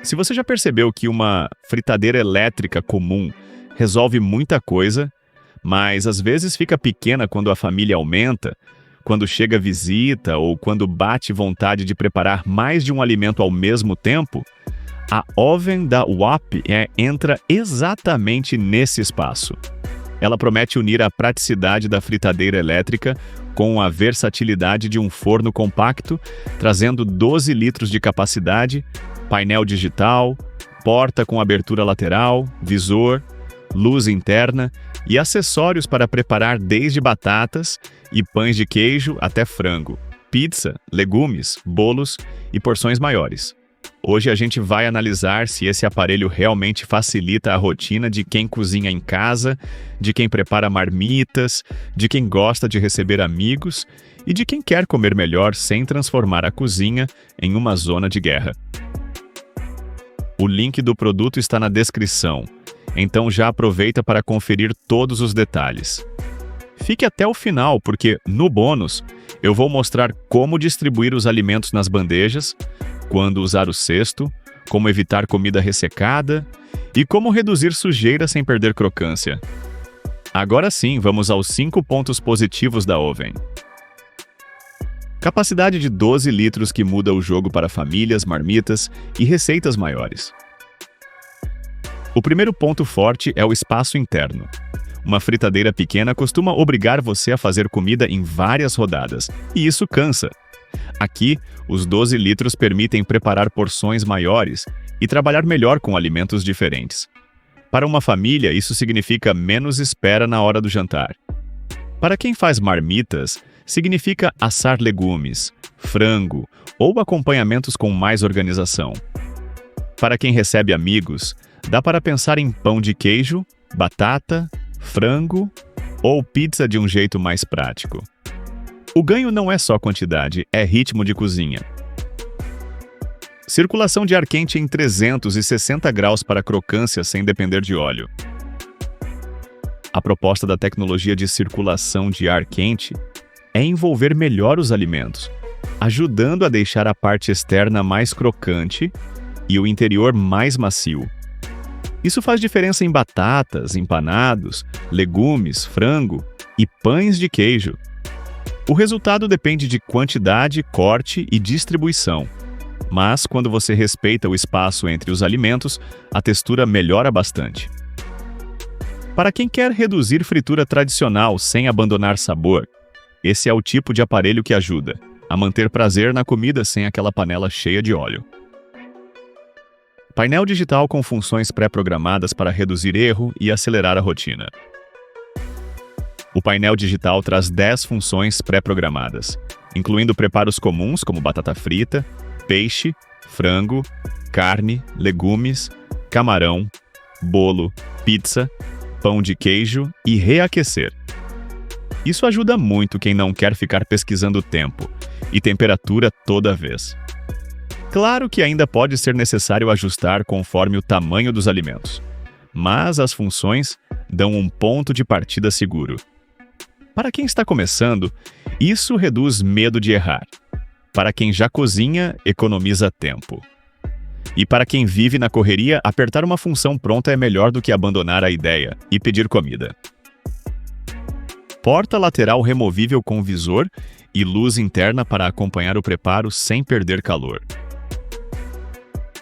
Se você já percebeu que uma fritadeira elétrica comum resolve muita coisa, mas às vezes fica pequena quando a família aumenta, quando chega visita ou quando bate vontade de preparar mais de um alimento ao mesmo tempo, a Oven da WAP entra exatamente nesse espaço. Ela promete unir a praticidade da fritadeira elétrica com a versatilidade de um forno compacto, trazendo 12 litros de capacidade, painel digital, porta com abertura lateral, visor, luz interna e acessórios para preparar desde batatas e pães de queijo até frango, pizza, legumes, bolos e porções maiores. Hoje a gente vai analisar se esse aparelho realmente facilita a rotina de quem cozinha em casa, de quem prepara marmitas, de quem gosta de receber amigos e de quem quer comer melhor sem transformar a cozinha em uma zona de guerra. O link do produto está na descrição, então já aproveita para conferir todos os detalhes. Fique até o final, porque, no bônus, eu vou mostrar como distribuir os alimentos nas bandejas, quando usar o cesto, como evitar comida ressecada e como reduzir sujeira sem perder crocância. Agora sim, vamos aos 5 pontos positivos da Oven. Capacidade de 12 litros que muda o jogo para famílias, marmitas e receitas maiores. O primeiro ponto forte é o espaço interno. Uma fritadeira pequena costuma obrigar você a fazer comida em várias rodadas, e isso cansa. Aqui, os 12 litros permitem preparar porções maiores e trabalhar melhor com alimentos diferentes. Para uma família, isso significa menos espera na hora do jantar. Para quem faz marmitas, significa assar legumes, frango ou acompanhamentos com mais organização. Para quem recebe amigos, dá para pensar em pão de queijo, batata, frango ou pizza de um jeito mais prático. O ganho não é só quantidade, é ritmo de cozinha. Circulação de ar quente em 360 graus para crocância sem depender de óleo. A proposta da tecnologia de circulação de ar quente é envolver melhor os alimentos, ajudando a deixar a parte externa mais crocante e o interior mais macio. Isso faz diferença em batatas, empanados, legumes, frango e pães de queijo. O resultado depende de quantidade, corte e distribuição. Mas, quando você respeita o espaço entre os alimentos, a textura melhora bastante. Para quem quer reduzir fritura tradicional sem abandonar sabor, esse é o tipo de aparelho que ajuda a manter prazer na comida sem aquela panela cheia de óleo. Painel digital com funções pré-programadas para reduzir erro e acelerar a rotina. O painel digital traz 10 funções pré-programadas, incluindo preparos comuns como batata frita, peixe, frango, carne, legumes, camarão, bolo, pizza, pão de queijo e reaquecer. Isso ajuda muito quem não quer ficar pesquisando tempo e temperatura toda vez. Claro que ainda pode ser necessário ajustar conforme o tamanho dos alimentos, mas as funções dão um ponto de partida seguro. Para quem está começando, isso reduz medo de errar. Para quem já cozinha, economiza tempo. E para quem vive na correria, apertar uma função pronta é melhor do que abandonar a ideia e pedir comida. Porta lateral removível com visor e luz interna para acompanhar o preparo sem perder calor.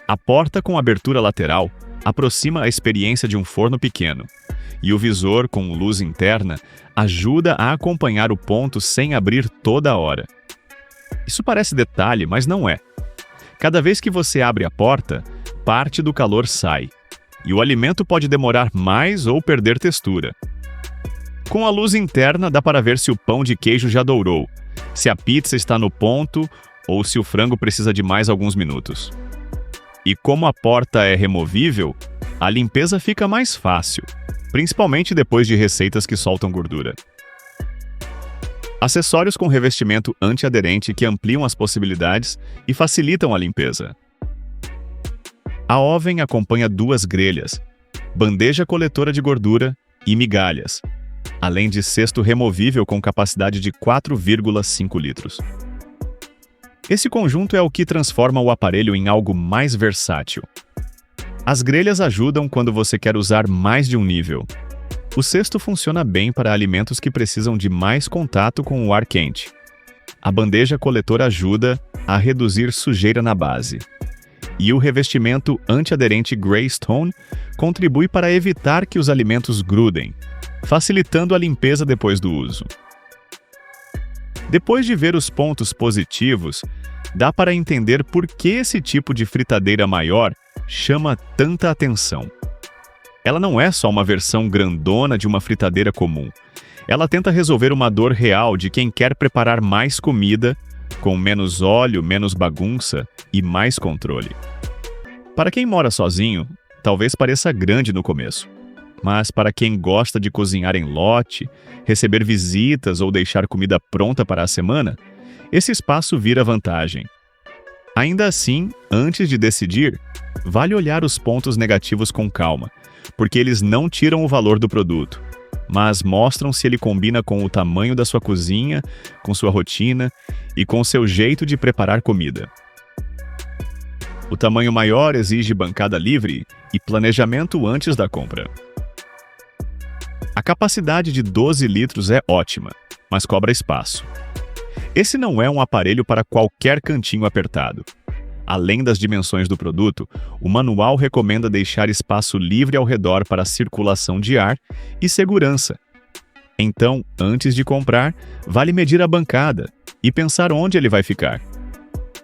A porta com abertura lateral aproxima a experiência de um forno pequeno, e o visor com luz interna ajuda a acompanhar o ponto sem abrir toda hora. Isso parece detalhe, mas não é. Cada vez que você abre a porta, parte do calor sai, e o alimento pode demorar mais ou perder textura. Com a luz interna dá para ver se o pão de queijo já dourou, se a pizza está no ponto ou se o frango precisa de mais alguns minutos. E como a porta é removível, a limpeza fica mais fácil, principalmente depois de receitas que soltam gordura. Acessórios com revestimento antiaderente que ampliam as possibilidades e facilitam a limpeza. A Oven acompanha 2 grelhas, bandeja coletora de gordura e migalhas, além de cesto removível com capacidade de 4,5 litros. Esse conjunto é o que transforma o aparelho em algo mais versátil, As grelhas ajudam quando você quer usar mais de um nível. O cesto funciona bem para alimentos que precisam de mais contato com o ar quente. A bandeja coletora ajuda a reduzir sujeira na base. E o revestimento antiaderente Greystone contribui para evitar que os alimentos grudem, facilitando a limpeza depois do uso. Depois de ver os pontos positivos, dá para entender por que esse tipo de fritadeira maior chama tanta atenção. Ela não é só uma versão grandona de uma fritadeira comum. Ela tenta resolver uma dor real de quem quer preparar mais comida, com menos óleo, menos bagunça e mais controle. Para quem mora sozinho, talvez pareça grande no começo. Mas para quem gosta de cozinhar em lote, receber visitas ou deixar comida pronta para a semana, esse espaço vira vantagem. Ainda assim, antes de decidir, vale olhar os pontos negativos com calma, porque eles não tiram o valor do produto, mas mostram se ele combina com o tamanho da sua cozinha, com sua rotina e com seu jeito de preparar comida. O tamanho maior exige bancada livre e planejamento antes da compra. A capacidade de 12 litros é ótima, mas cobra espaço. Esse não é um aparelho para qualquer cantinho apertado. Além das dimensões do produto, o manual recomenda deixar espaço livre ao redor para circulação de ar e segurança. Então, antes de comprar, vale medir a bancada e pensar onde ele vai ficar.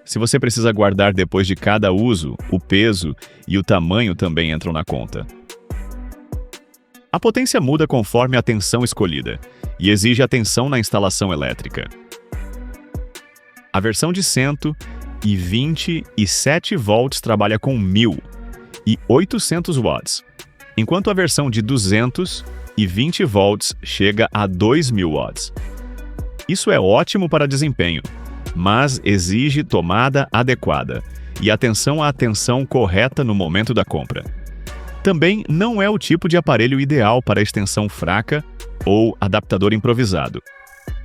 Se você precisa guardar depois de cada uso, o peso e o tamanho também entram na conta. A potência muda conforme a tensão escolhida e exige atenção na instalação elétrica. A versão de 127 volts trabalha com 1000 e 800 watts, enquanto a versão de 220 volts chega a 2000 watts. Isso é ótimo para desempenho, mas exige tomada adequada e atenção à tensão correta no momento da compra. Também não é o tipo de aparelho ideal para extensão fraca ou adaptador improvisado.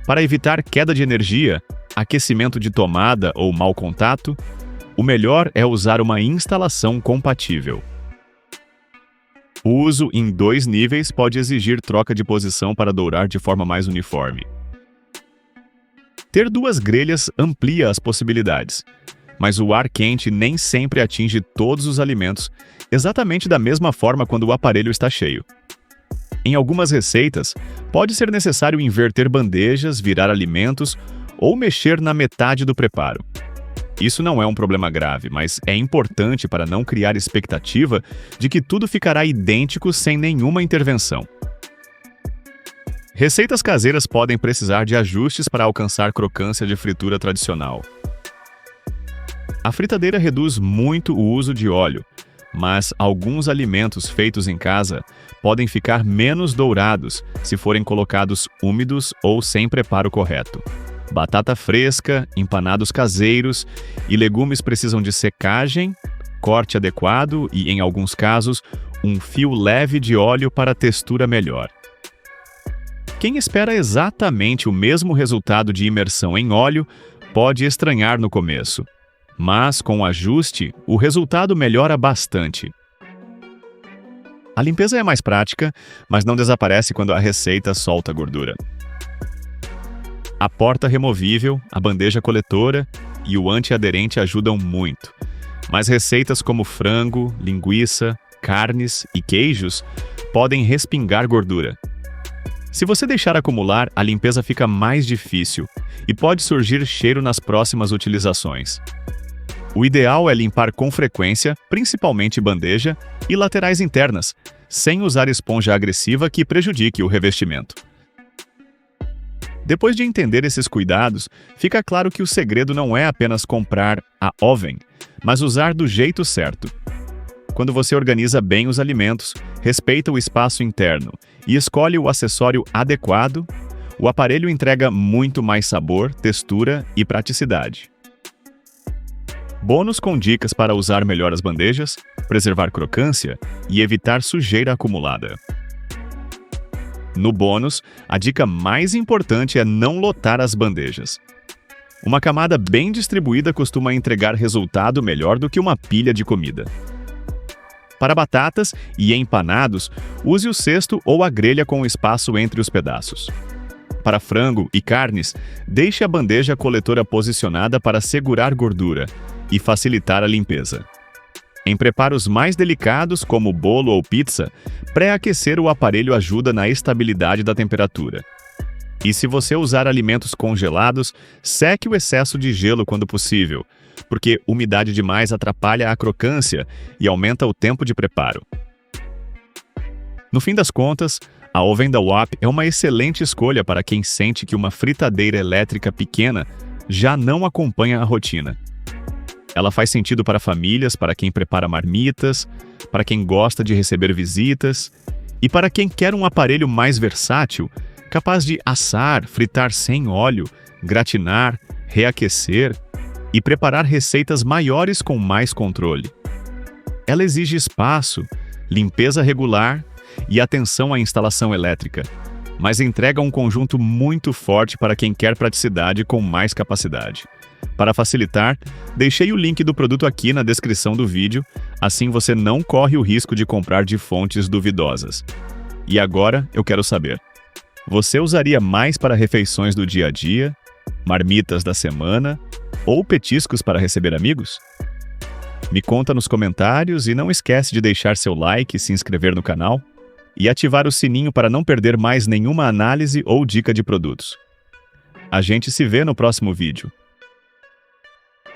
Para evitar queda de energia, aquecimento de tomada ou mau contato, o melhor é usar uma instalação compatível. O uso em 2 níveis pode exigir troca de posição para dourar de forma mais uniforme. Ter 2 grelhas amplia as possibilidades, mas o ar quente nem sempre atinge todos os alimentos exatamente da mesma forma quando o aparelho está cheio. Em algumas receitas, pode ser necessário inverter bandejas, virar alimentos ou mexer na metade do preparo. Isso não é um problema grave, mas é importante para não criar expectativa de que tudo ficará idêntico sem nenhuma intervenção. Receitas caseiras podem precisar de ajustes para alcançar crocância de fritura tradicional. A fritadeira reduz muito o uso de óleo, mas alguns alimentos feitos em casa podem ficar menos dourados se forem colocados úmidos ou sem preparo correto. Batata fresca, empanados caseiros e legumes precisam de secagem, corte adequado e, em alguns casos, um fio leve de óleo para textura melhor. Quem espera exatamente o mesmo resultado de imersão em óleo pode estranhar no começo, mas com o ajuste, o resultado melhora bastante. A limpeza é mais prática, mas não desaparece quando a receita solta gordura. A porta removível, a bandeja coletora e o antiaderente ajudam muito, mas receitas como frango, linguiça, carnes e queijos podem respingar gordura. Se você deixar acumular, a limpeza fica mais difícil e pode surgir cheiro nas próximas utilizações. O ideal é limpar com frequência, principalmente bandeja e laterais internas, sem usar esponja agressiva que prejudique o revestimento. Depois de entender esses cuidados, fica claro que o segredo não é apenas comprar a oven, mas usar do jeito certo. Quando você organiza bem os alimentos, respeita o espaço interno e escolhe o acessório adequado, o aparelho entrega muito mais sabor, textura e praticidade. Bônus com dicas para usar melhor as bandejas, preservar crocância e evitar sujeira acumulada. No bônus, a dica mais importante é não lotar as bandejas. Uma camada bem distribuída costuma entregar resultado melhor do que uma pilha de comida. Para batatas e empanados, use o cesto ou a grelha com espaço entre os pedaços. Para frango e carnes, deixe a bandeja coletora posicionada para segurar gordura e facilitar a limpeza. Em preparos mais delicados, como bolo ou pizza, pré-aquecer o aparelho ajuda na estabilidade da temperatura. E se você usar alimentos congelados, seque o excesso de gelo quando possível, porque umidade demais atrapalha a crocância e aumenta o tempo de preparo. No fim das contas, a Oven da WAP é uma excelente escolha para quem sente que uma fritadeira elétrica pequena já não acompanha a rotina. Ela faz sentido para famílias, para quem prepara marmitas, para quem gosta de receber visitas e para quem quer um aparelho mais versátil, capaz de assar, fritar sem óleo, gratinar, reaquecer e preparar receitas maiores com mais controle. Ela exige espaço, limpeza regular e atenção à instalação elétrica, mas entrega um conjunto muito forte para quem quer praticidade com mais capacidade. Para facilitar, deixei o link do produto aqui na descrição do vídeo, assim você não corre o risco de comprar de fontes duvidosas. E agora eu quero saber: você usaria mais para refeições do dia a dia, marmitas da semana ou petiscos para receber amigos? Me conta nos comentários e não esquece de deixar seu like, se inscrever no canal e ativar o sininho para não perder mais nenhuma análise ou dica de produtos. A gente se vê no próximo vídeo.